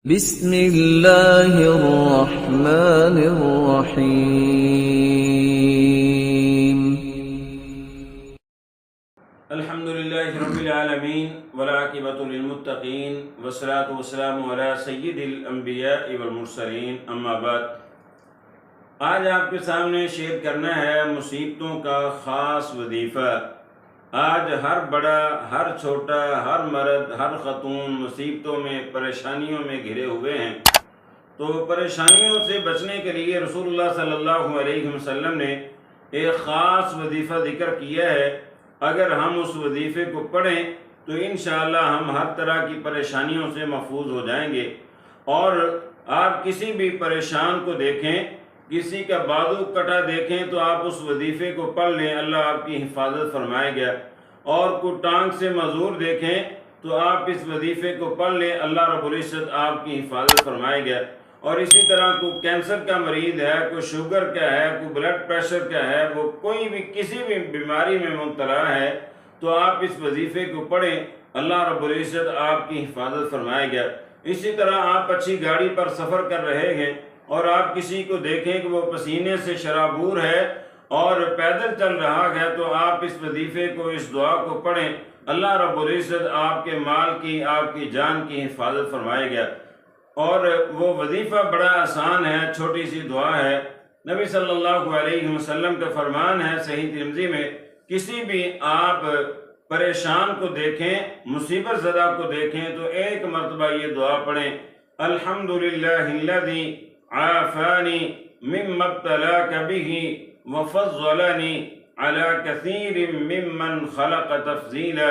بسم اللہ الرحمن الرحیم الحمدللہ رب العالمین والعاقبۃ للمتقین والصلاة والسلام علی سید الانبیاء والمرسلین اما بعد۔ آج آپ کے سامنے شیئر کرنا ہے مصیبتوں کا خاص وظیفہ۔ آج ہر بڑا، ہر چھوٹا، ہر مرد، ہر خاتون مصیبتوں میں، پریشانیوں میں گھرے ہوئے ہیں۔ تو پریشانیوں سے بچنے کے لیے رسول اللہ صلی اللہ علیہ وسلم نے ایک خاص وظیفہ ذکر کیا ہے۔ اگر ہم اس وظیفے کو پڑھیں تو انشاءاللہ ہم ہر طرح کی پریشانیوں سے محفوظ ہو جائیں گے۔ اور آپ کسی بھی پریشان کو دیکھیں، کسی کا بازو کٹا دیکھیں تو آپ اس وظیفے کو پڑھ لیں، اللہ آپ کی حفاظت فرمائے گا۔ اور کوئی ٹانگ سے معذور دیکھیں تو آپ اس وظیفے کو پڑھ لیں، اللہ رب العزت آپ کی حفاظت فرمائے گا۔ اور اسی طرح کوئی کینسر کا مریض ہے، کوئی شوگر کا ہے، کوئی بلڈ پریشر کا ہے، وہ کوئی بھی کسی بھی بیماری میں مبتلا ہے تو آپ اس وظیفے کو پڑھیں، اللہ رب العزت آپ کی حفاظت فرمائے گا۔ اسی طرح آپ اچھی گاڑی پر سفر کر رہے ہیں اور آپ کسی کو دیکھیں کہ وہ پسینے سے شرابور ہے اور پیدل چل رہا ہے تو آپ اس وظیفے کو، اس دعا کو پڑھیں، اللہ رب العزت آپ کے مال کی، آپ کی جان کی حفاظت فرمائے گا۔ اور وہ وظیفہ بڑا آسان ہے، چھوٹی سی دعا ہے۔ نبی صلی اللہ علیہ وسلم کا فرمان ہے صحیح ترمذی میں، کسی بھی آپ پریشان کو دیکھیں، مصیبت زدہ کو دیکھیں تو ایک مرتبہ یہ دعا پڑھیں، الحمدللہ الذی عافانی مما ابتلاک بہ وفضلنی علی کثیر ممن خلق تفضیلا۔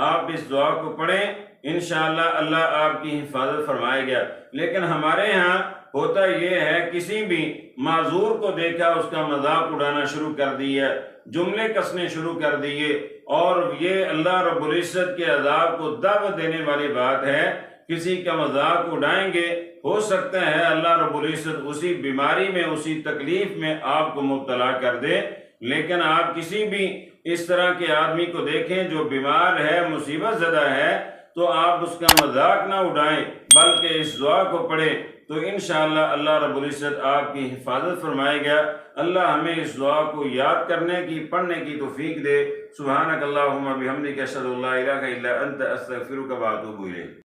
آپ اس دعا کو پڑھیں، انشاءاللہ اللہ آپ کی حفاظت فرمائے گا۔ لیکن ہمارے ہاں ہوتا یہ ہے، کسی بھی معذور کو دیکھا اس کا مذاق اڑانا شروع کر دیا، جملے کسنے شروع کر دیے، اور یہ اللہ رب العزت کے عذاب کو دعوت دینے والی بات ہے۔ کسی کا مذاق اڑائیں گے، ہو سکتا ہے اللہ رب العزت اسی بیماری میں، اسی تکلیف میں آپ کو مبتلا کر دے۔ لیکن آپ کسی بھی اس طرح کے آدمی کو دیکھیں جو بیمار ہے، مصیبت زدہ ہے، تو آپ اس کا مذاق نہ اڑائیں بلکہ اس دعا کو پڑھیں تو انشاءاللہ اللہ رب العزت آپ کی حفاظت فرمائے گا۔ اللہ ہمیں اس دعا کو یاد کرنے کی، پڑھنے کی توفیق دے۔ سبحانک اللہم بحمدک، اشہد ان لا الہ الا انت، استغفرک و اتوب الیک۔